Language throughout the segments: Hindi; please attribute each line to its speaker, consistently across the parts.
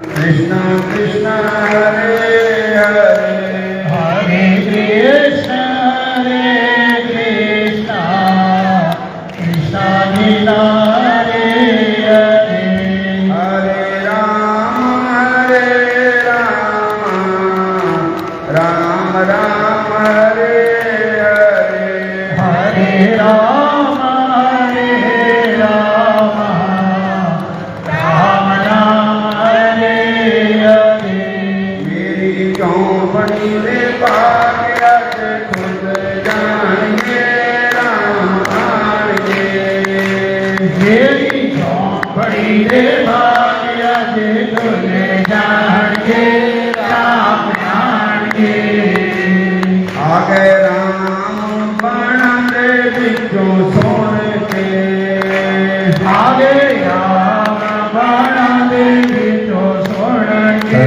Speaker 1: कृष्णा कृष्णा हरे हरे
Speaker 2: हरे कृष्णा कृष्णा कृष्णा हरे हरे
Speaker 1: हरे राम राम राम हरे हरे
Speaker 2: हरे राम राम राम हरे हरे
Speaker 1: मेरी चौपड़ी रे भाग्य खुद जानिए राम आए
Speaker 2: मेरी झोंपड़ी रे भाग्य जे तुझे जाने राम जाने
Speaker 1: आ गए राम बन दे बिचों सोन के
Speaker 2: आगे राम बना दे तो सुन के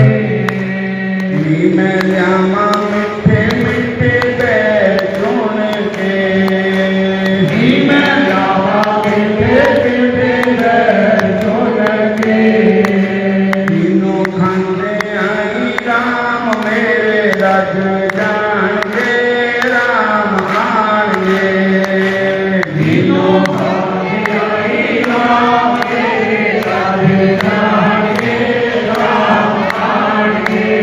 Speaker 1: मैं श्यामा मिठे मिठे बैर सुन के
Speaker 2: मैं जावा बेटे बेटे सुन के
Speaker 1: तीनों खाने आई राम मेरे रज जान के राम आए
Speaker 2: तीनों भाग्य आई राम के राधे राधे राम आगे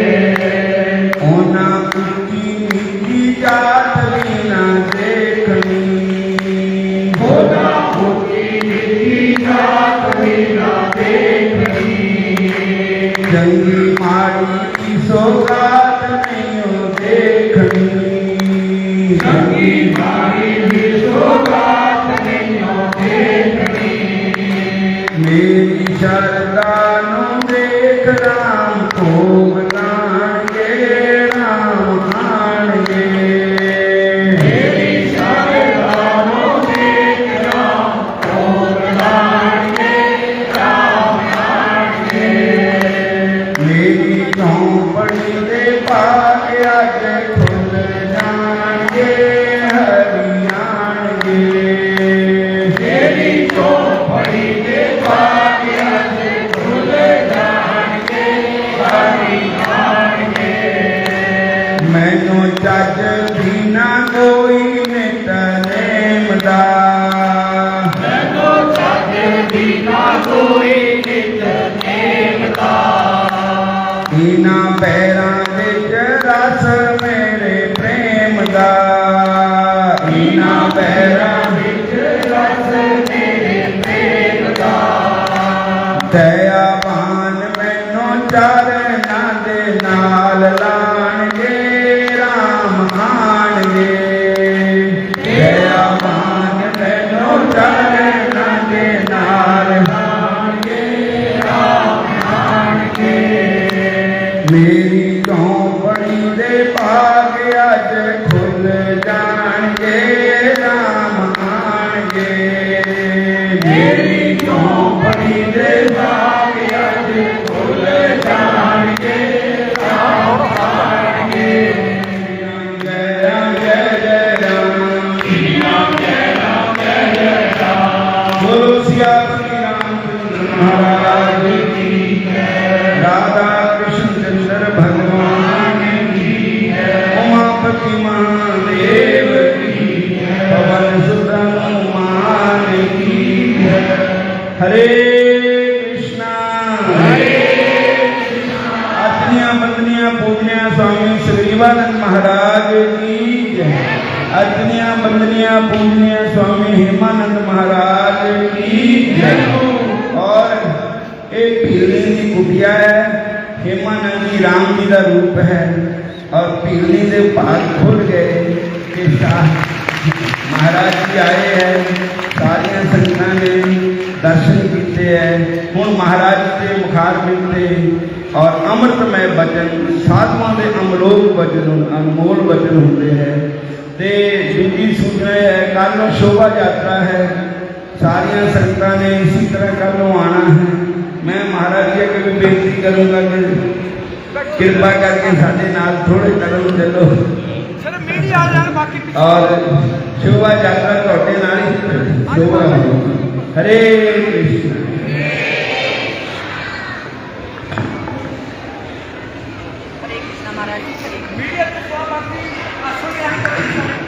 Speaker 1: ओना ऊंची नीची जात बिना देखनी
Speaker 2: होना होती जात बिना देखनी
Speaker 1: जंगी मारी की सौगात नहीं देखनी
Speaker 2: संगी मारी विश्वगात नहीं देखनी
Speaker 1: मेरी शरदा नु देख राम भोग लांगे राम आएंगे
Speaker 2: मेरी शरदानो देख राम भोग लांगे राम आएंगे
Speaker 1: मेरी चौपड़ी दे पाके आज खुल जाएंगे हरियाणगे
Speaker 2: मेरी चौपड़ी के भाग्य से खुल जाएंगे हरि आएंगे
Speaker 1: मैनू चज बिना कोई नित नेम दा
Speaker 2: मैनो चाहे बिना कोई नित नेमता
Speaker 1: बिना पैरां विच रस मेरे प्रेम दा बिना पैरां
Speaker 2: विच रस मेरे प्रेम का
Speaker 1: दयावान मैनू चरनां दे नाल लाणगे राम आणगे दयावान मैनू चरनां दे नाल
Speaker 2: आएंगे राम आएंगे
Speaker 1: मेरी चौपड़ी दे भाग्य अज खुल जाणगे राम आणगे
Speaker 2: मेरी चौपड़ी दे भाग्य से खुल जाएंगे राम आएंगे
Speaker 1: जय राम जय जय राम बोलो सियापति रामचंद्र महाराज की राधा कृष्ण चंद्र भगवान की उमापति महादेव की पवन सुत हनुमान की हरे कृष्णा अतनिया बंदनिया पूजनिया स्वामी श्रीवानंद महाराज की जय अतनिया बंदनिया पूजनिया स्वामी हेमानंद महाराज की जय और एक पीली की कुटिया है हेमानंद जी राम जी का रूप है और पीली के भाग खुल गए कि शाह महाराज जी आए हैं सारिया संगतां ने दर्शन किए हैं हुण महाराज जी के मुखार मिलते और अमृतमय वचन साधुओं के अमलोक वचन अनमोल वचन होते हैं ते दूजी सूचना है कल नूं शोभा यात्रा है सारिया संगतां ने इसी तरह कल नूं आना है मैं महाराज जी अगे भी बेनती करूँगा कि कृपा करके साडे नाल थोड़े कदम चलो और शोभा यात्रा तुहाडे नाल ही शोभा हरे कृष्ण
Speaker 2: मीडिया के सभापति आसन ग्रहण करें।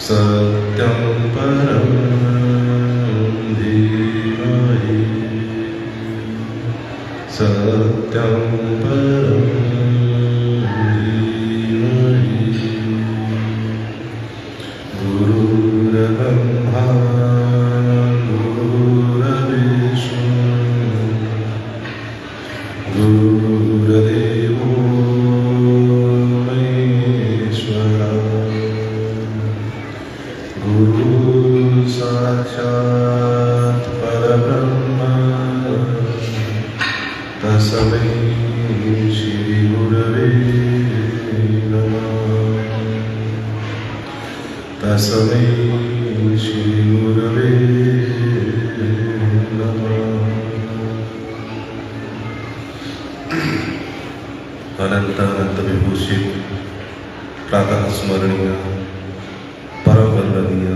Speaker 3: सत्यं परं धीमहि सत्यं परं धीमहि गुरुर्ब्रह्मा गुरुर्विष्णु गुरुर्देवो महेश्वरः गुरु साक्षात् परब्रह्म तस्मै श्री गुरवे नमः तस्मै श्री गुरवे नमः। अनंत अनंत विभूषित प्रातः स्मरणीय परम वंदनीय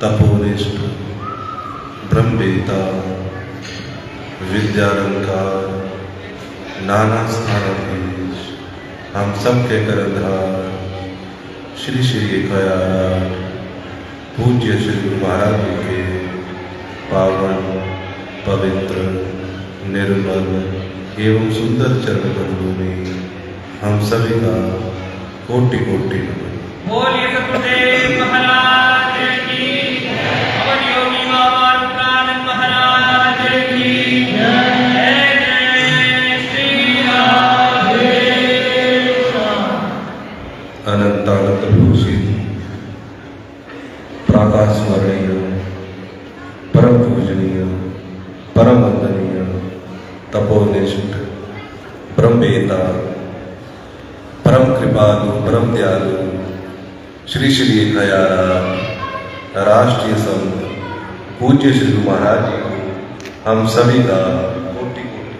Speaker 3: तपोनिष्ठ ब्रह्मवेता विद्यालंकार नाना स्थानाधीश हम सबके करंधार श्री श्री कयार पूज्य श्री गुरु महाराज जी के पावन पवित्र निर्मल एवं सुंदर चरण कमलों में हम सभी का कोटि कोटि नमन।
Speaker 2: बोलिए सतगुरुदेव महाराज की अवध योगी बाबा रूपानंद महाराज की जय जय श्री राधे श्याम।
Speaker 3: अनंत अनंत भूषित प्रातः स्मरणीय परम पूजनीय परम वंदनीय तपोनिष्ठ ब्रह्मवेता परम कृपालु परम दयालु श्री श्री खयारा राष्ट्रीय संत पूज्य श्री गुरु महाराज जी को हम सभी का कोटि कोटि।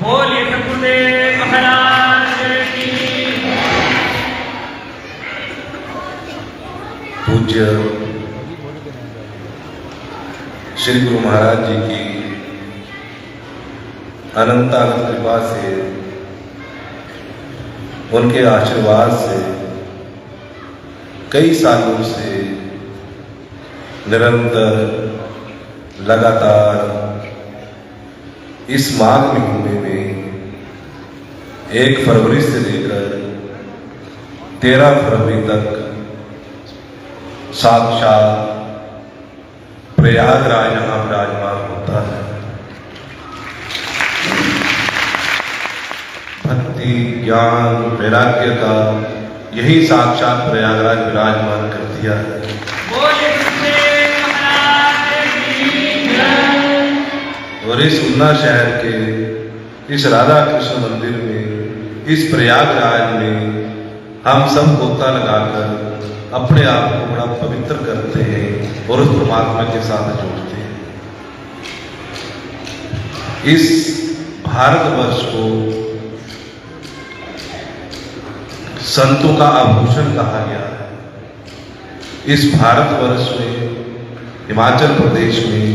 Speaker 2: बोलिए सतगुरुदेव महाराज की
Speaker 3: पूज्य श्री गुरु महाराज जी की अनंत अनंत कृपा से उनके आशीर्वाद से कई सालों से निरंतर लगातार इस माघ महीने में 1 फरवरी से लेकर 13 फरवरी तक साक्षात प्रयागराज यहाँ विराजमान होता है। भक्ति ज्ञान वैराग्य का यही साक्षात प्रयागराज विराजमान कर दिया है।
Speaker 2: बोलिए सतगुरुदेव महाराज की जय।
Speaker 3: और इस उन्ना शहर के इस राधा कृष्ण मंदिर में इस प्रयागराज में हम सब गोता लगाकर अपने आप को बड़ा पवित्र करते हैं और उस परमात्मा के साथ जोड़ते हैं। इस भारतवर्ष को संतों का आभूषण कहा गया है। इस भारतवर्ष में, हिमाचल प्रदेश में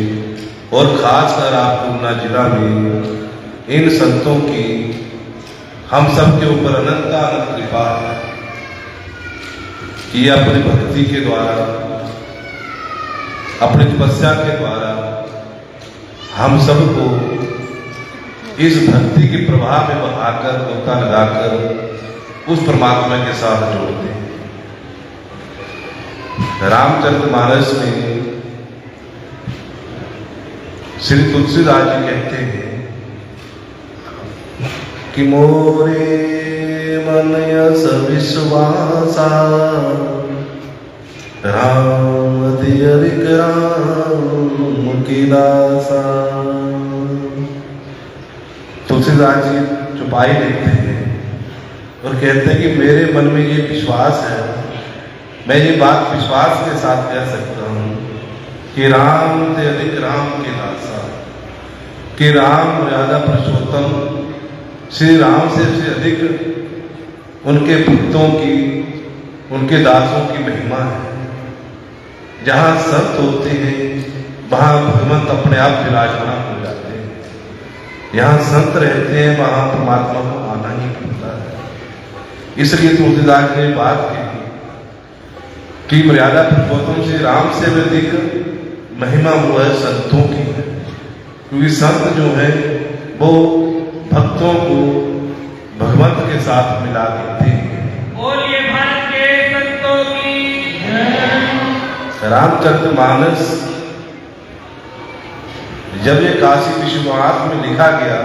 Speaker 3: और खासकर आपको जिला में इन संतों की हम सब के ऊपर अनंत अनंत कृपा है कि ये अपनी भक्ति के द्वारा, अपनी तपस्या के द्वारा हम सबको इस भक्ति के प्रभाव में बहाकर, गोता लगाकर उस परमात्मा के साथ जोड़ते हैं। रामचरितमानस में श्री तुलसीदास जी कहते हैं कि मोरे मन यस विश्वासा राम अधिक राम की दासा। तुलसीदास जी चौपाई लिखते हैं और कहते हैं कि मेरे मन में ये विश्वास है, मैं ये बात विश्वास के साथ कह सकता हूं कि राम से अधिक राम के दासा, कि राम मर्यादा पुरुषोत्तम श्री राम से अधिक उनके भक्तों की, उनके दासों की महिमा है। जहां संत होते हैं वहां भगवंत अपने आप विराजमान हो जाते हैं। जहां संत रहते हैं वहां परमात्मा को आना ही पड़ता है। इसलिए तुलसीदास ने बात कही कि मर्यादा पुरुषोत्तम श्री राम से अधिक महिमा वो है संतों की है, क्योंकि संत जो है वो भक्तों को भगवंत के साथ मिला देते हैं।
Speaker 2: बोलिए भारत के संतों की जय।
Speaker 3: रामचरितमानस जब ये काशी विश्वनाथ में लिखा गया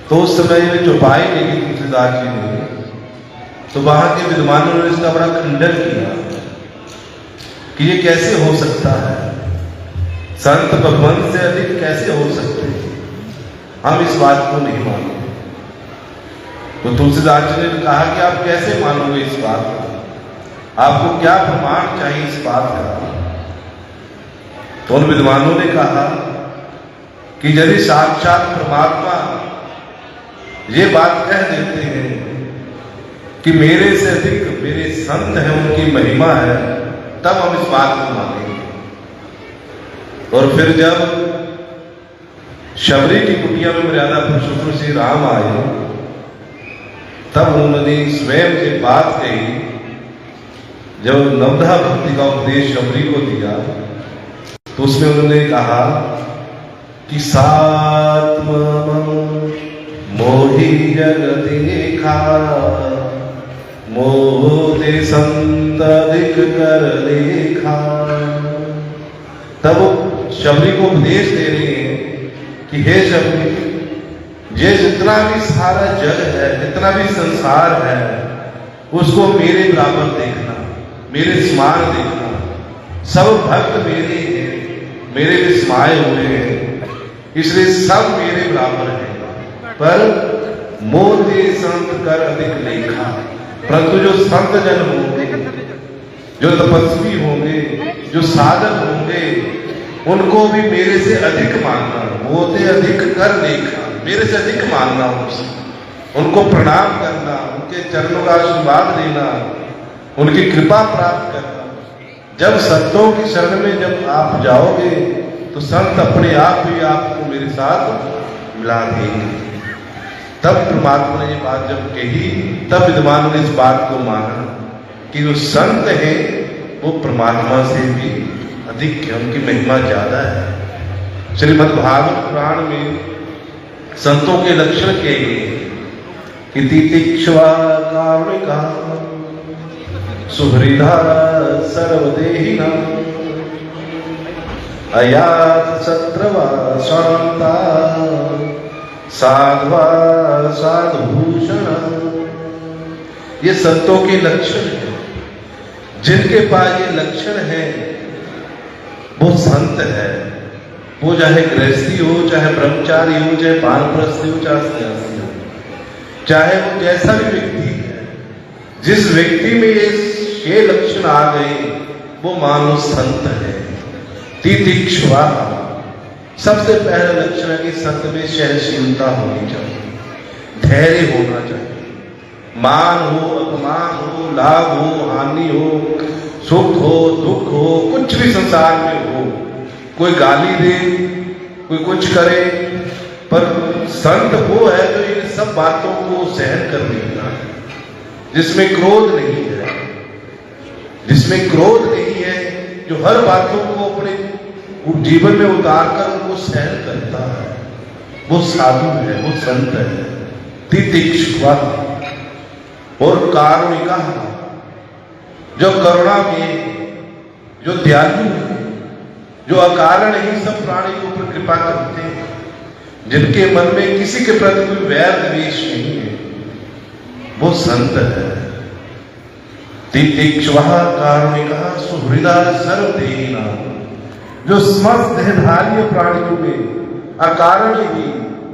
Speaker 3: तो उस समय में चौपाई लिखी तुलसीदास जी ने, तो वहां के विद्वानों ने इसका बड़ा खंडन किया कि ये कैसे हो सकता है, संत भगवंत से अधिक कैसे हो सकते हैं, हम इस बात को नहीं मानते। तो तुलसीदास जी ने कहा कि आप कैसे मानोगे इस बात को, आपको क्या प्रमाण चाहिए इस बात का। तो उन विद्वानों ने कहा कि यदि साक्षात परमात्मा ये बात कह देते हैं कि मेरे से अधिक मेरे संत हैं, उनकी महिमा है, तब हम इस बात को मानेंगे। और फिर जब शबरी की कुटिया में मर्यादा पुरुषोत्तम श्री राम आए, तब उन्होंने स्वयं से बात कही। जब नवधा भक्ति का उपदेश शबरी को दिया तो उसमें उन्होंने कहा कि सात्म मोहि जगत देखा, मोहे संत अधिक कर देखा। तब वो शबरी को उपदेश दे रहे हैं कि हे शबरी, ये जितना भी सारा जग है, जितना भी संसार है, उसको मेरे बराबर देखना, मेरे समान देखना। सब भक्त मेरे हैं, मेरे में समाये हुए हैं, इसलिए सब मेरे बराबर हैं। पर मोते संत कर अधिक लेखा, परंतु जो संत जन होंगे, जो तपस्वी होंगे, जो साधक होंगे, उनको भी मेरे से अधिक मानना। मोते अधिक कर लेखा, मेरे से अधिक मानना, उनको प्रणाम करना, उनके चरणों का आशीर्वाद देना, उनकी कृपा प्राप्त करना। जब संतों की शरण में जब आप जाओगे तो संत अपने आप ही आपको मेरे साथ मिला देंगे। तब परमात्मा ने ये बात जब कही, तब विद्वानों ने इस बात को माना कि जो संत हैं वो परमात्मा से भी अधिक है, उनकी महिमा ज्यादा है। श्रीमद् भागवत पुराण में संतों के लक्षण के कि तितिक्षवा कारुणिका सुहृदा सर्वदेहिना अयात शत्रवा शांता साध्वा साधुभूषण। ये संतों के लक्षण हैं। जिनके पास ये लक्षण है वो संत है। वो चाहे गृहस्थी हो, चाहे ब्रह्मचारी हो, चाहे वानप्रस्थी हो, चाहे सन्यासी हो, चाहे वो जैसा भी व्यक्ति है, जिस व्यक्ति में ये लक्षण आ गए वो मानो संत है। तितिक्षवा सबसे पहला लक्षण है कि संत में सहनशीलता होनी चाहिए, धैर्य होना चाहिए। मान हो, अपमान हो, लाभ हो, हानि हो, सुख हो, दुख हो, कुछ भी संसार में हो, कोई गाली दे, कोई कुछ करे, पर संत वो है जो इन सब बातों को सहन कर लेता है, जिसमें क्रोध नहीं है, जिसमें क्रोध नहीं है, जो हर बातों को अपने जीवन में उतार कर उनको सहन करता है, वो साधु है, वो संत है। तितिक्षुवा और कारुणिका, जो करुणा में, जो दयालु है, जो अकारण ही सब प्राणी के ऊपर कृपा करते हैं, जिनके मन में किसी के प्रति कोई वैर द्वेष नहीं है, वो संत है। तितिक्षुवा कारुणिका सुहृदा सर्वदेहिना, जो समस्त देहधारी प्राणियों में अकारण ही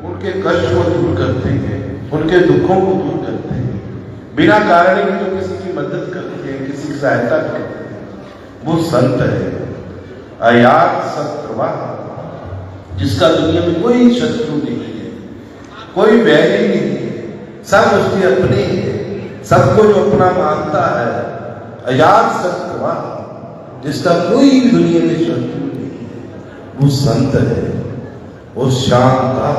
Speaker 3: उनके कष्ट को दूर करते हैं, उनके दुखों को दूर करते हैं, बिना कारण के जो किसी की मदद करते हैं, किसी की सहायता करते हैं, वो संत है। अयात शत्रुवा, जिसका दुनिया में कोई शत्रु नहीं है, कोई वैरी नहीं है, सब उसके अपने हैं, सबको जो अपना मानता है। अयात शत्रुवा, जिसका कोई दुनिया में शत्रु नहीं है, वो संत है। वो शांता,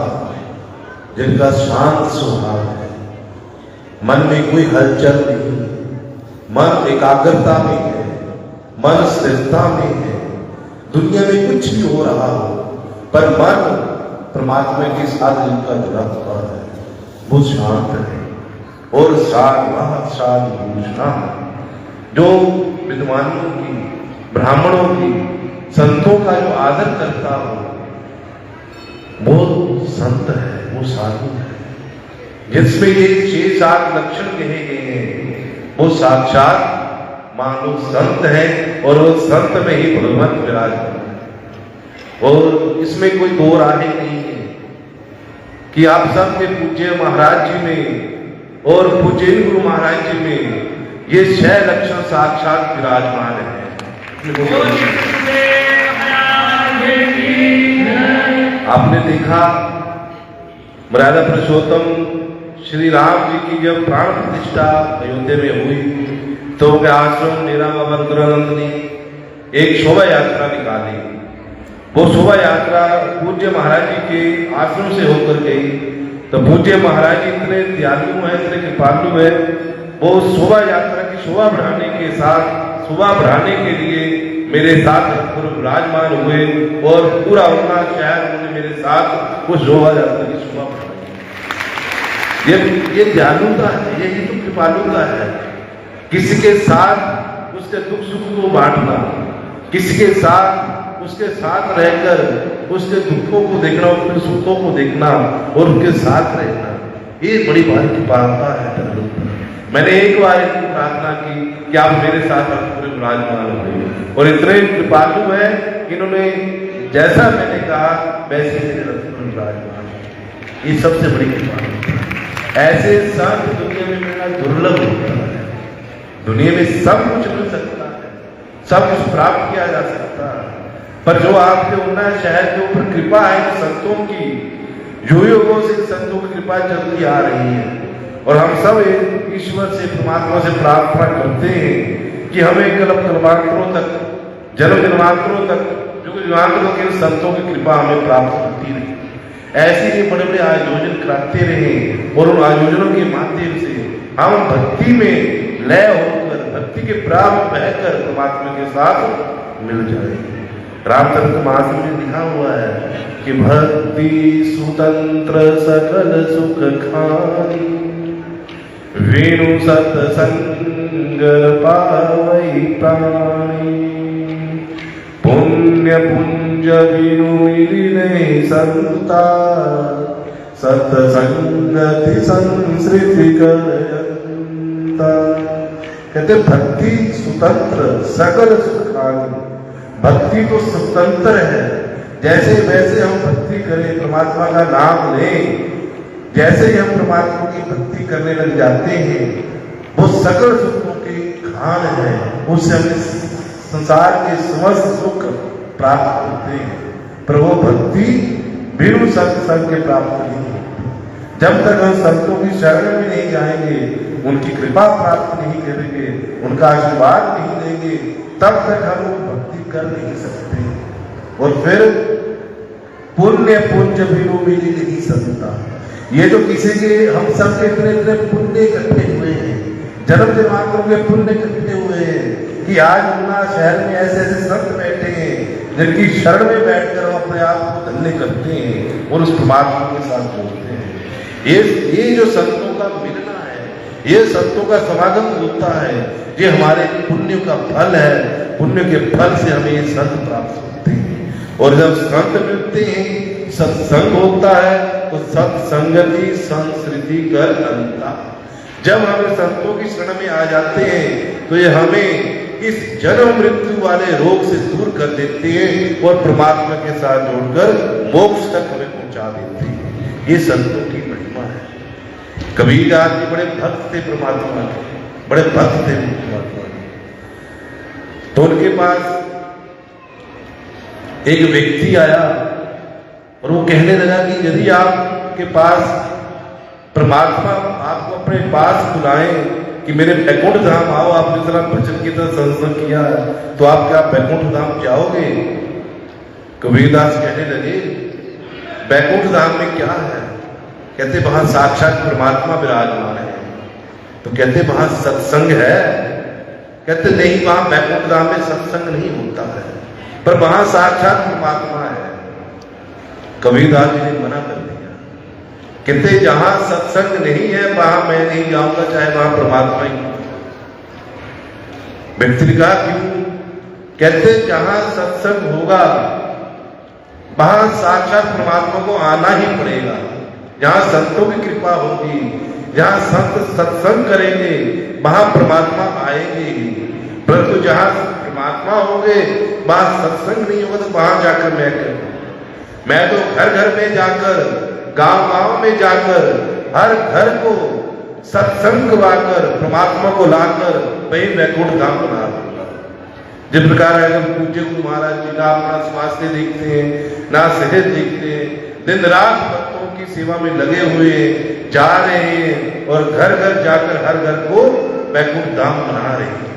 Speaker 3: जिनका शांत स्वभाव है, मन में कोई हलचल नहीं है, मन एकाग्रता में है, मन स्थिरता में है, दुनिया में कुछ भी हो रहा हो पर मन परमात्मा के साथ जिनका जुड़ा हुआ है, वो शांत है। और साधुषा, जो विद्वानों की, ब्राह्मणों की, संतों का जो आदर करता हो, वो संत है, वो साधु है। जिसमें ये 6-7 लक्षण कहे गए हैं, वो साक्षात मानो संत है, और वो संत में ही भगवंत विराजमान है। और इसमें कोई दो राहें नहीं है कि आप सब के पूज्य महाराज जी में और पूज्य गुरु महाराज जी में ये 6 लक्षण साक्षात विराजमान है। आपने देखा मर्यादा पुरुषोत्तम श्री राम जी की जब प्राण प्रतिष्ठा अयोध्या में हुई, तो उनके आश्रम डेरा बाबा रुद्रानंद ने एक शोभा यात्रा निकाली। वो शोभा यात्रा पूज्य महाराज जी के आश्रम से होकर गई। तो पूज्य महाराज जी इतने दयालु हैं, इतने कृपालु हैं, वो शोभा यात्रा की शोभा बढ़ाने के साथ, शोभा बढ़ाने के लिए मेरे साथ विराजमान हुए, और पूरा उनका शहर उन्होंने मेरे साथ वो शोभा यात्रा की शोभा बढ़ाई। ये दयालुता है, यही तो कृपालुता है। किसी के साथ उसके दुख सुख को बांटना, किसी के साथ उसके साथ रहकर उसके दुखों को देखना, उसके सुखों को देखना और उनके साथ रहना, ये बड़ी भारी कृपालुता है। मैंने एक बार इनकी प्रार्थना की कि आप मेरे साथ पूरे विराजमान हुए, और इतने कृपालु है, इन्होंने जैसा मैंने कहा वैसे मेरे रथ में विराजमान। ये सबसे बड़ी कृपा। ऐसे संत दुनिया में मिलना दुर्लभ होता है। दुनिया में सब कुछ मिल सकता है, सब कुछ प्राप्त किया जा सकता है, पर जो आपके उन्ना शहर के ऊपर कृपा है संतों की, युगों से संतों की कृपा चलती आ रही है, और हम सब ईश्वर से, परमात्मा से प्रार्थना करते हैं कि हमें कल्प कल्पांतरों तक, जन्म जन्मांतरों तक, युग युगांतरों के संतों की कृपा हमें प्राप्त होती रहे। ऐसे ही बड़े बड़े आयोजन कराते रहे, और उन आयोजनों के माध्यम से हम भक्ति में लय होकर, भक्ति के प्राप्त बहकर परमात्मा के साथ मिल जाए। रामचंद्र मास में लिखा हुआ है कि भक्ति स्वतंत्र सकल सुख खानी, वेणु सत्संग पावई प्राणी, पुण्य पुंज विनु मिलिने संता, सत्संगति संसृति करयंता। कहते भक्ति स्वतंत्र सकल सुखानी, भक्ति तो स्वतंत्र है। जैसे वैसे हम भक्ति करें, परमात्मा का नाम लें, जैसे ही हम परमात्मा की भक्ति करने लग जाते हैं, वो सकल सुखों के खान है, उससे हमें संसार के समस्त सुख प्राप्त होते हैं। पर वो भक्ति बिनु सत्संग के प्राप्त नहीं होती। जब तक हम संतों की शरण में नहीं जाएंगे, उनकी कृपा प्राप्त नहीं करेंगे, उनका आशीर्वाद नहीं लेंगे, तब तक हम वो भक्ति कर नहीं सकते। और फिर पुण्य पुंज बिनु मिली नहीं सकता। ये जो किसी के हम सब के इतने इतने पुण्य इकट्ठे हुए हैं, जन्म जन्मांतरों के पुण्य इकट्ठे हुए हैं कि आज उन्ना शहर में ऐसे ऐसे संत बैठे हैं जिनकी शरण में बैठकर हम अपने आप को धन्य करते हैं और उस परमात्मा के साथ जोड़ते हैं। ये जो संतों का मिलना है, ये संतों का समागम होता है, ये हमारे पुण्य का फल है। पुण्य के फल से हमें ये संत प्राप्त होते हैं। और जब संत मिलते हैं, सत्संग होता है, तो सत्संगति संस्कृति कर अंता। जब हम संतों की शरण में आ जाते हैं तो ये हमें इस जन्म मृत्यु वाले रोग से दूर कर देते हैं और परमात्मा के साथ जोड़कर मोक्ष तक हमें पहुंचा देते हैं। ये संतों की महिमा है। कबीर आदमी बड़े भक्त थे परमात्मा के, बड़े भक्त थे परमात्मा के। तो उनके पास एक व्यक्ति आया और वो कहने लगा कि यदि आपके पास परमात्मा आपको अपने पास बुलाएं कि मेरे बैकुंठ धाम आओ, आपने जरा भजन की तरह संसर्ग किया तो आप क्या बैकुंठ धाम जाओगे? कबीरदास कहने लगे, बैकुंठ धाम में क्या है? कहते वहां साक्षात परमात्मा विराजमान है। तो कहते वहां सत्संग है? कहते नहीं, वहां बैकुंठ धाम में सत्संग नहीं होता है, पर वहां साक्षात परमात्मा है। कबीरदास जी ने मना कर दिया। कहते जहां सत्संग नहीं है वहां मैं नहीं जाऊंगा, चाहे वहां परमात्मा ही। व्यक्ति ने कहा क्यों? कहते जहां सत्संग होगा वहां साक्षात परमात्मा को आना ही पड़ेगा। जहां संतों की कृपा होगी, जहां संत सत्संग करेंगे वहां परमात्मा आएंगे ही। परंतु जहां परमात्मा होंगे वहां सत्संग नहीं होगा तो वहां जाकर मैं करूं? मैं तो घर घर में जाकर, गांव गांव में जाकर, हर घर को सत्संग करवाकर परमात्मा को लाकर वही वैकुंठ धाम बना दूंगा। जिस प्रकार अगर पूज्य गुरु महाराज जी का अपना स्वास्थ्य देखते हैं, ना सेहत देखते हैं, दिन रात भक्तों की सेवा में लगे हुए जा रहे हैं और घर घर जाकर हर घर को वैकुंठ धाम बना रहे हैं।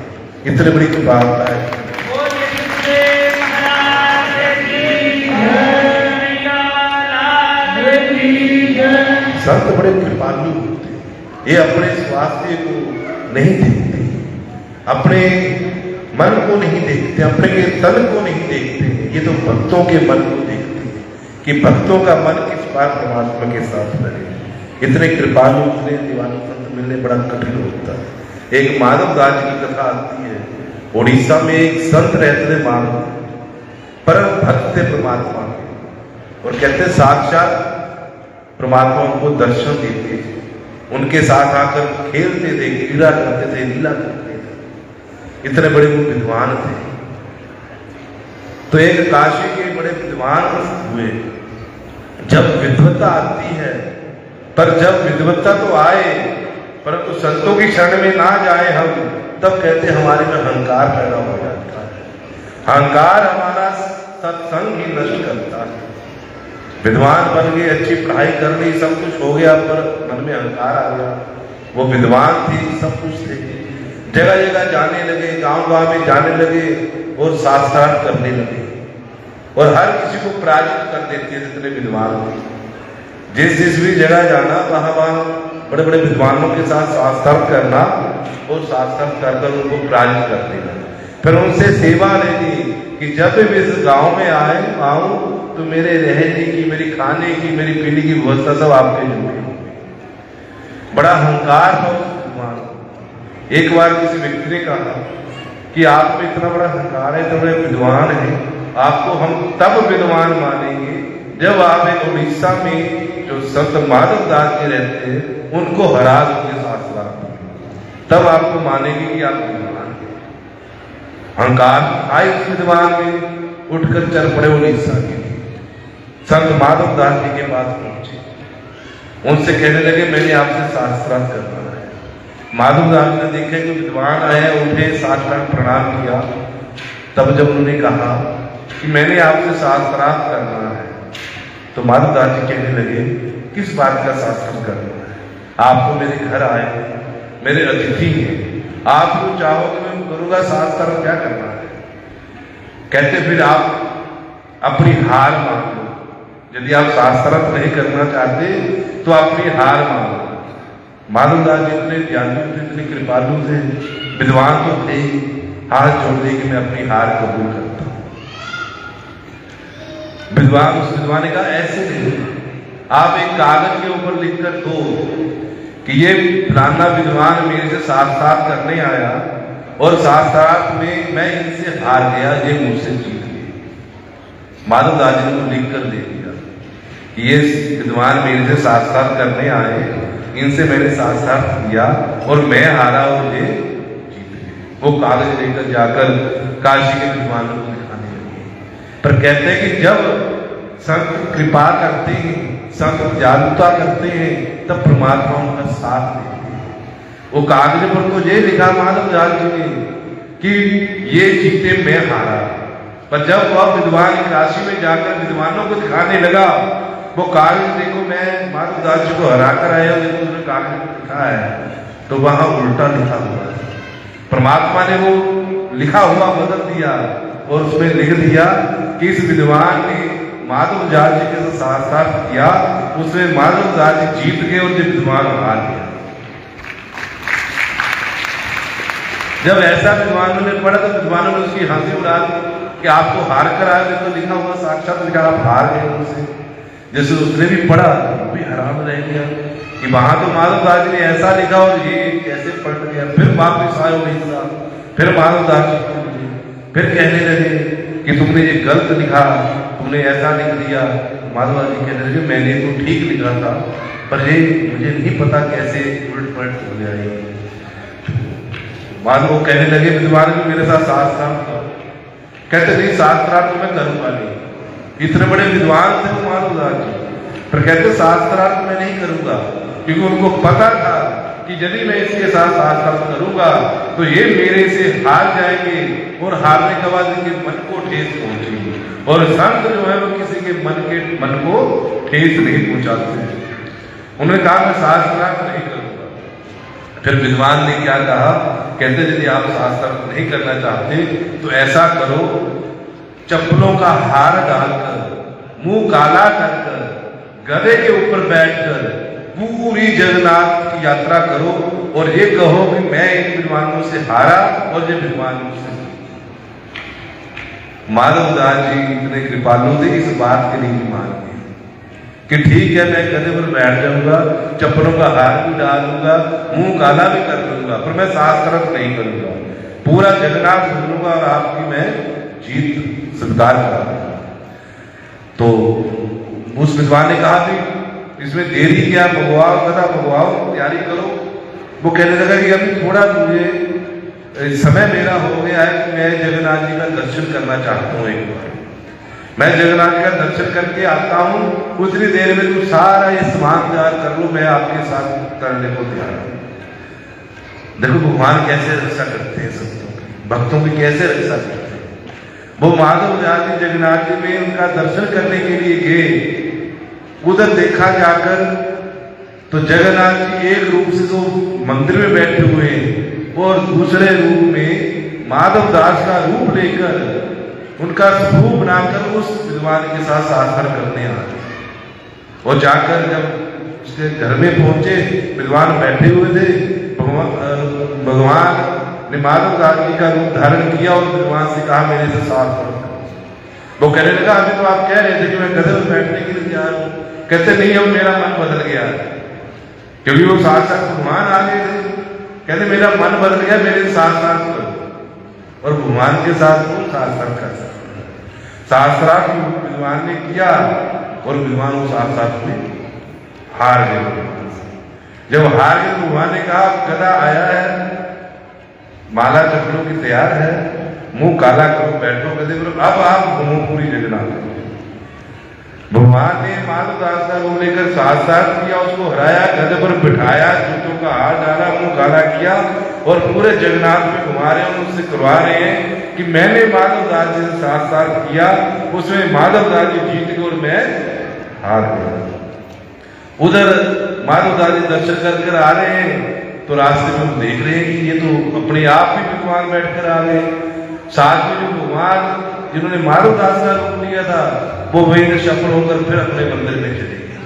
Speaker 3: इतनी बड़ी कृपा है। संत बड़े कृपालु होते हैं। ये अपने स्वास्थ्य को नहीं देखते, अपने मन को नहीं देखते, अपने के तन को नहीं देखते। ये तो भक्तों के मन को देखते हैं कि भक्तों का मन किस बार परमात्मा के साथ लगे। इतने कृपालु, इतने दीवाने संत मिलने बड़ा कठिन होता है। एक माधव दास की कथा आती है। उड़ीसा में एक संत रहते थे, माधव, परम भक्त थे परमात्मा के, और कहते साक्षात परमात्मा उनको दर्शन देते थे, उनके साथ आकर खेलते थे, क्रीड़ा करते थे, लीला करते थे। इतने बड़े वो विद्वान थे। तो एक काशी के बड़े विद्वान हुए। जब विद्वत्ता आती है, पर जब विद्वत्ता तो आए परंतु संतों की शरण में ना जाए हम, तब कहते हमारे में अहंकार पैदा हो जाता है। अहंकार हमारा सत्संग ही नष्ट करता है। विद्वान बन गए, अच्छी पढ़ाई कर ली, सब कुछ हो गया, पर मन में अहंकार आ गया। वो विद्वान थे, सब कुछ थे, जगह जगह जाने लगे, गांव गांव में जाने लगे और शास्त्रार्थ करने लगे और हर किसी को पराजित कर देते थे। इतने विद्वान थे, जिस भी जगह जाना वहां बड़े बड़े विद्वानों के साथ शास्त्रार्थ करना और शास्त्रार्थ कर उनको पराजित कर देना। फिर उनसे सेवा लेनी कि जब भी इस गांव में आऊं तो मेरे रहने की, मेरी खाने की, मेरी पीने की व्यवस्था सब आपके जिम्मे होगी। बड़ा अहंकार था उस विद्वान को। एक बार किसी व्यक्ति ने कहा कि आप में इतना बड़ा अहंकार है, इतने बड़े विद्वान है, आपको हम तब विद्वान मानेंगे जब आप एक उड़ीसा में जो संत माधव दास जी रहते हैं उनको हरा दोगे शास्त्रार्थ, तब आपको मानेंगे कि आप विद्वान हैं। अहंकार आए उस विद्वान में, उठकर चल पड़े उड़ीसा के लिए। संत माधव दास जी के पास पहुंचे, उनसे कहने लगे मैंने आपसे शास्त्रार्थ करना है। माधव दास जी ने देखा कि विद्वान आए, उठे, साष्टांग प्रणाम किया। तब जब उन्होंने कहा कि मैंने आपसे शास्त्रार्थ करना है तो माधवदास जी कहने लगे, किस बात का शासन करना है? आप तो मेरे घर आए हैं, मेरे अतिथि हैं, आप जो चाहो तो मैं करूंगा, शास्त्र क्या करना है? कहते फिर आप अपनी हार मान लो, यदि आप शास्त्रार्थ नहीं करना चाहते तो अपनी हार मान लो। माधवदास जी इतने ज्ञानी थे, इतने कृपालु थे, विद्वान तो थे, हाथ जोड़ दे कि मैं अपनी हार कबूल करता हूं। विद्वान, उस विद्वान ने कहा ऐसे नहीं, आप एक कागज के ऊपर लिखकर दो कि ये फलाना विद्वान मेरे से शास्त्रार्थ करने आया और शास्त्रार्थ में मैं इनसे हार गया, ये मुझसे जीत गए। माधवदास जी ने वो लिख कर दे दिया कि ये विद्वान मेरे से शास्त्रार्थ करने आए, इनसे मैंने शास्त्रार्थ किया और मैं हारा और ये जीत गए। वो कागज लेकर जाकर काशी के विद्वानों को दिखाने लगे। पर कहते हैं कि जब संत कृपा करते हैं, संत जागरूकता करते हैं, तब परमात्मा उनका साथ देते हैं। वो कागज पर तो ये लिखा माधवदास जी ने कि ये जीते मैं हारा, पर जब वह विद्वान काशी में जाकर विद्वानों को दिखाने लगा, वो कागज देखो मैं माधवदास जी को हरा कर आया, देखो उसने कागज लिखा है, तो वहां उल्टा लिखा हुआ है। परमात्मा ने वो लिखा हुआ बदल दिया और उसमें लिख दिया कि इस विद्वान ने माधवदास जी के साथ शास्त्रार्थ किया, उसमें माधवदास जी जीत गए और जो विद्वान हार गया। जब ऐसा विद्वानों ने पढ़ा तो विद्वानों ने उसकी हंसी उड़ा दी कि आप तो हार कर आए, तो लिखा हुआ साक्षात लिखा, आप हार गए उनसे। जैसे उसने भी पढ़ा तो भी हैरान रह गया कि वहां तो माधवदास जी ने ऐसा लिखा और ये कैसे पलट गया। फिर वापिस आए नहीं था, फिर माधवदास जी को फिर कहने लगे कि तुमने ये गलत लिखा, तुमने ऐसा लिख दिया। माधवदास जी कहने लगे मैंने तो ठीक लिखा था, पर ये मुझे नहीं पता कैसे उलट पलट हो गया ये। माधव कहने लगे विद्वान भी मेरे साथ शास्त्रार्थ करो। कहते नहीं शास्त्रार्थ तो मैं करूंगा नहीं। इतने बड़े विद्वान थे वो माधवदास जी, पर कहते शास्त्रार्थ मैं नहीं करूंगा, क्योंकि उनको पता था कि यदि मैं इसके साथ शास्त्रार्थ करूंगा तो ये मेरे से हार जाएंगे और हारने के बाद इनके मन को ठेस पहुंचेगी। और संत जो है वो किसी के मन को ठेस नहीं पहुंचाते। उन्होंने कहा मैं शास्त्रार्थ नहीं करूंगा। फिर विद्वान ने क्या कहा, कहते यदि आप शास्त्रार्थ नहीं करना चाहते तो ऐसा करो, चप्पलों का हार डालकर, मुंह काला कर गधे के ऊपर बैठकर पूरी जगन्नाथ की यात्रा करो और ये कहो कि मैं इन विद्वानों से हारा और ये विद्वान मुझसे। माधवदास जी इतने कृपालु थे, इस बात के लिए मान गए कि ठीक है मैं गधे पर बैठ जाऊंगा, चप्पलों का हार भी डाल दूंगा, मुंह काला भी कर दूंगा, पर मैं शास्त्रार्थ नहीं करूंगा, पूरा जगन्नाथ सुन लूंगा और आपकी मैं जीत स्वीकार करूंगा। तो उस विद्वान ने कहा कि इसमें देरी क्या, भगवाओ गधा भगवाओ, तैयारी करो। वो कहने लगा कि अभी थोड़ा मुझे समय मेरा हो गया है कि मैं जगन्नाथ जी का दर्शन करना चाहता हूँ। एक बार मैं जगन्नाथ जी का दर्शन करके आता हूँ, उतनी देर में तू सारा ये सामान तैयार कर लो, मैं आपके साथ करने को तैयार हूँ। देखो भगवान कैसे रक्षा करते हैं संतों की, भक्तों की कैसे रक्षा करते हैं। वो माधवदास जी जगन्नाथ जी में उनका दर्शन करने के लिए गए। उधर देखा जाकर तो जगन्नाथ जी एक रूप से तो मंदिर में बैठे हुए हैं और दूसरे रूप में माधवदास का रूप लेकर उनका स्वरूप बनाकर उस विद्वान के साथ शास्त्र करने आ गए। और जाकर जब उसके घर में पहुंचे, विद्वान बैठे हुए थे, भगवान ने माधवदास जी का रूप धारण किया और विद्वान से कहा मेरे से शास्त्र करो। वो कहने लगा अभी तो आप कह रहे थे कि मैं गधे पर बैठने के लिए तैयार हूं। कहते नहीं, अब मेरा मन बदल गया, क्योंकि वो साक्षात भगवान आ गए थे। कहते मेरा मन बदल गया, मेरे साथ साथ करो। और भगवान के साथ वो शास्त्रार्थ कर सकते हैं। शास्त्रार्थ विद्वान ने किया और विद्वान उस शास्त्रार्थ में हार गए। जब हार गए तो भगवान ने कहा गधा आया है, माला चप्पलों की तैयार है, मुंह काला करो, बैठो गधे पर, अब आप घूमो पूरी जगन्नाथ। भगवान ने माधवदास का रूप लेकर शास्त्रार्थ किया, उसको हराया, गधे पर बिठाया, जूतों का हार डाला, मुंह काला किया और पूरे जगन्नाथ में घुमा रहे हैं। उससे करवा रहे हैं कि मैंने माधवदास जी से शास्त्रार्थ किया, उसमें माधवदास जी जीत गए और मैं हार गया। उधर माधवदास जी दर्शन कर आ रहे हैं तो रास्ते में वो देख रहे हैं कि ये तो अपने आप ही विद्वान बैठकर आ गए। साथ में जो भगवान जिन्होंने माधवदास का रूप लिया था वो वहीं से सफल होकर फिर अपने मंदिर में चले गए।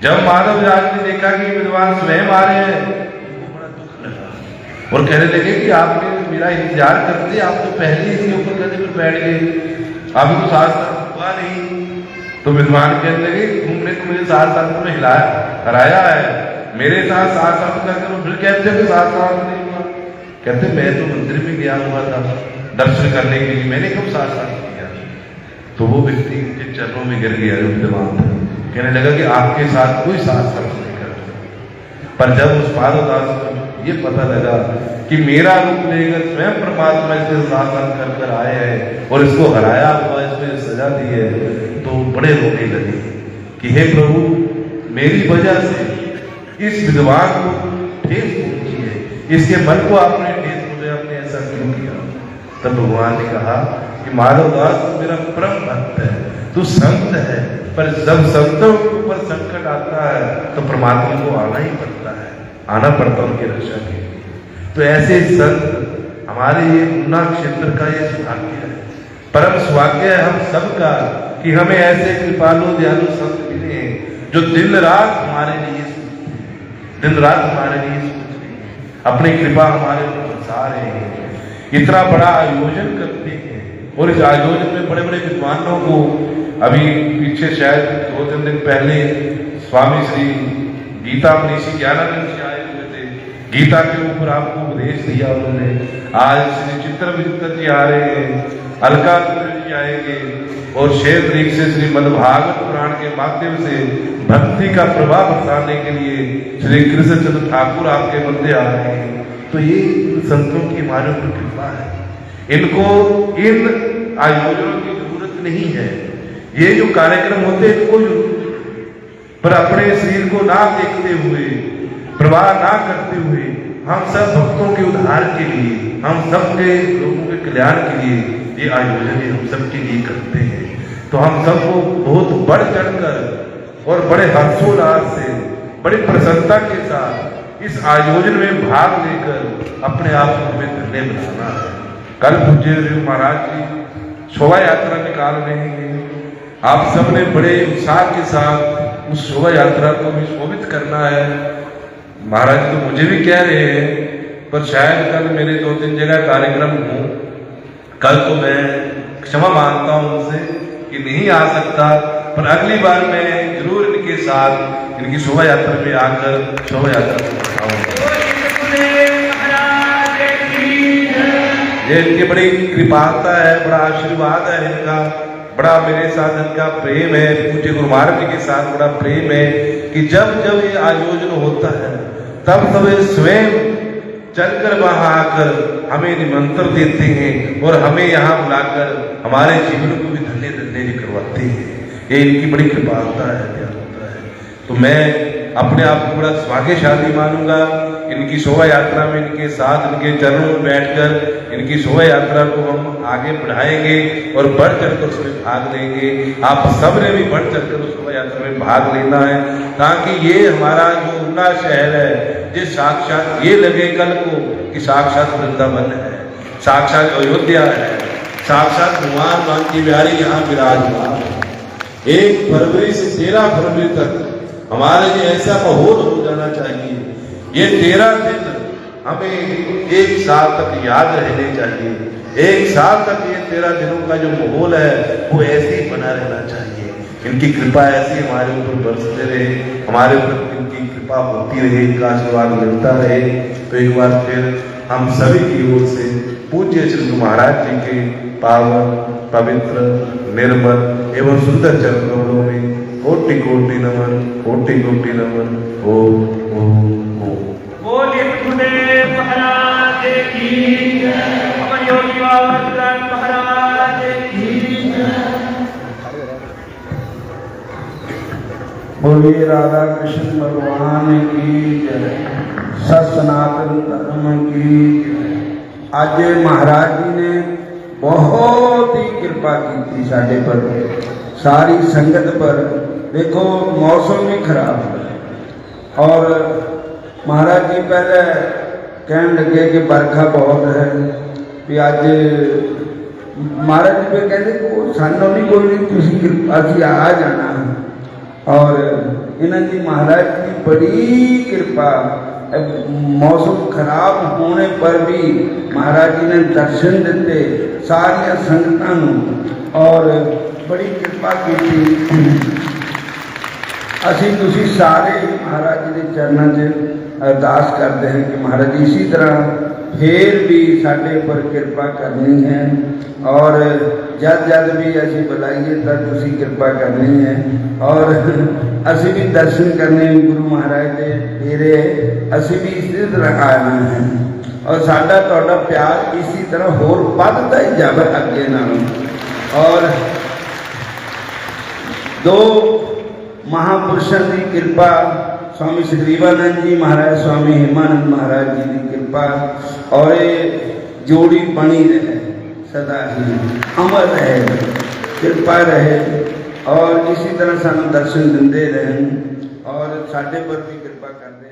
Speaker 3: जब माधवदास ने देखा कि विद्वान स्वयं आ रहे हैं उनको बड़ा दुख लगा और कहने लगे कि आपने मेरा इंतजार करते, आप तो पहले इसके ऊपर गधे पर बैठ गए, अभी तो शास्त्र हुआ नहीं। तो विद्वान कहने लगे तुमने तो मुझे शास्त्र में हराया है, मेरे साथ शास्त्र करके फिर कहते हैं शास्त्र नहीं हुआ। कहते मैं तो मंदिर में गया हुआ था दर्शन करने के लिए, मैंने कब शास्त्र किया। तो वो व्यक्ति के चरणों में गिर गया जो विद्वान था, कहने लगा कि आपके साथ कोई शास्त्र नहीं करता। पर जब उस माधवदास को ये पता लगा कि मेरा रूप लेकर स्वयं परमात्मा इसके शासन कर आए हैं और इसको हराया हुआ, इसमें सजा दी है, तो बड़े रोने लगे कि हे प्रभु मेरी वजह से इस विद्वान को ठेस पहुंची है, इसके मन को आपने ठेस पहुंचाया, आपने ऐसा क्यों किया। तब भगवान ने कहा कि माधवदास तू मेरा परम भक्त है, तू संत है, पर जब संतों के ऊपर संकट आता है तो परमात्मा को आना ही पड़ता है, आना पड़ता उनकी रक्षा के लिए। तो ऐसे संत हमारे ये उन्ना क्षेत्र का ये सौभाग्य है, परम सौभाग्य है हम सबका कि हमें ऐसे कृपालु दयालु संत मिले हैं जो दिन रात हमारे लिए सोचते हैं, दिन रात हमारे लिए सोचते हैं, अपनी कृपा हमारे ऊपर बरसा रहे हैं, इतना बड़ा आयोजन करते हैं। और इस आयोजन में बड़े बड़े विद्वानों को, अभी पीछे शायद 2-3 दिन पहले स्वामी श्री गीता मनीषी ज्ञानानंद जी आए हुए थे, गीता के ऊपर आपको उपदेश दिया उन्होंने। आज श्री चित्र विचित्र जी आ रहे हैं, अलका जी आएंगे और 6 तारीख से श्रीमद् भागवत पुराण के माध्यम से भक्ति का प्रभाव बताने के लिए श्री कृष्ण चंद्र ठाकुर आपके मध्य आ रहे हैं। तो ये संतों की हमारे ऊपर कृपा है, इनको इन आयोजनों की जरूरत नहीं है, ये जो कार्यक्रम होते हैं इनको जरूरत है, पर अपने शरीर को ना देखते हुए, प्रवाह ना करते हुए, हम सब भक्तों के उद्धार के लिए, हम सबके लोगों के कल्याण के लिए ये आयोजन हम सबके लिए करते हैं। तो हम सबको बहुत बढ़ चढ़कर और बड़े हर्षोल्लास से, बड़ी प्रसन्नता के साथ इस आयोजन में भाग लेकर अपने आप को हमें धन्य बनाना है। कल पूज्य महाराज जी शोभा यात्रा निकाल रहे हैं, आप सबने बड़े उत्साह के साथ उस शोभा यात्रा को भी शोभित करना है। महाराज तो मुझे भी कह रहे हैं, पर शायद कल मेरे 2-3 जगह कार्यक्रम हो, कल तो मैं क्षमा मांगता हूं उनसे कि नहीं आ सकता, पर अगली बार मैं जरूर इनके साथ इनकी शोभा यात्रा में आकर शोभा यात्रा ये इनकी बड़ी कृपाता है, बड़ा आशीर्वाद है इनका, बड़ा मेरे साथ इनका प्रेम है, पूज्य गुरु महाराज जी के साथ बड़ा प्रेम है कि जब जब ये आयोजन होता है तब तब ये स्वयं चलकर वहां आकर हमें निमंत्रण देते हैं और हमें यहाँ बुलाकर हमारे जीवन को भी धन्य धन्य करवाते हैं। ये इनकी बड़ी कृपाता है, क्या होता है। तो मैं अपने आप को बड़ा सौभाग्यशाली मानूंगा इनकी शोभा यात्रा में, इनके साथ इनके चरणों में बैठकर इनकी शोभा यात्रा को हम आगे बढ़ाएंगे और बढ़ चढ़कर उसमें भाग लेंगे। आप सबने भी बढ़ चढ़कर उस शोभा यात्रा में भाग लेना है, ताकि ये हमारा जो उन्ना शहर है ये साक्षात ये लगे कल को कि साक्षात वृंदावन है, साक्षात अयोध्या है, साक्षात भगवान बांकी बिहारी यहाँ विराजमान है। 1 फरवरी से 13 फरवरी तक हमारे लिए ऐसा माहौल हो जाना चाहिए, ये 13 दिन हमें 1 साल तक याद रहने चाहिए। 1 साल तक ये 13 दिनों का जो माहौल है वो ऐसे ही बना रहना चाहिए। इनकी कृपा ऐसी हमारे ऊपर बरसते रहे, हमारे ऊपर इनकी कृपा होती रहे, इनका आशीर्वाद मिलता रहे। तो एक बार फिर हम सभी की ओर से पूज्य श्री महाराज जी के पावन पवित्र निर्मल एवं सुंदर चरण कमलों में कोटि कोटि नमन, कोटि कोटि नमन। ओम ओम ओम।
Speaker 2: बोलिए गुरुदेव महाराज की जय, अमर योगी बाबा महाराज की जय।
Speaker 1: बोलिए राधा कृष्ण भगवान की जय, सनातन धर्म की जय। आज महाराज जी ने बहुत ही कृपा की थी साढ़े पर, सारी संगत पर। देखो मौसम भी खराब है और महाराज जी पहले कहन लगे कि बरखा बहुत है भी अज महाराज जी फिर कहते सानू नहीं कोई नहीं तुम अभी आ जाना। और इन्हों की महाराज की बड़ी कृपा, मौसम खराब होने पर भी महाराज जी ने दर्शन दिते सारिया संगतां और बड़ी कृपा की। असी तुसी सारे महाराज जी के चरणों से अरदास करते हैं कि महाराज जी इसी तरह फिर भी साढ़े पर कृपा करनी है और जब जब भी असी बुलाइए तब तुसी कृपा करनी है और असी भी दर्शन करने गुरु महाराज के डेरे असी भी इसी तरह आना है और साडा तुहाडा प्यार इसी तरह होर वधदा ही जावे अगे नालों। और दो महापुरुषों की कृपा स्वामी सुग्रीवानंद जी महाराज स्वामी हेमानंद महाराज जी की कृपा और ये जोड़ी बनी रहे सदा ही अमर रहे कृपा रहे और इसी तरह सानू दर्शन दिंदे रहें और साडे पर भी कृपा करते।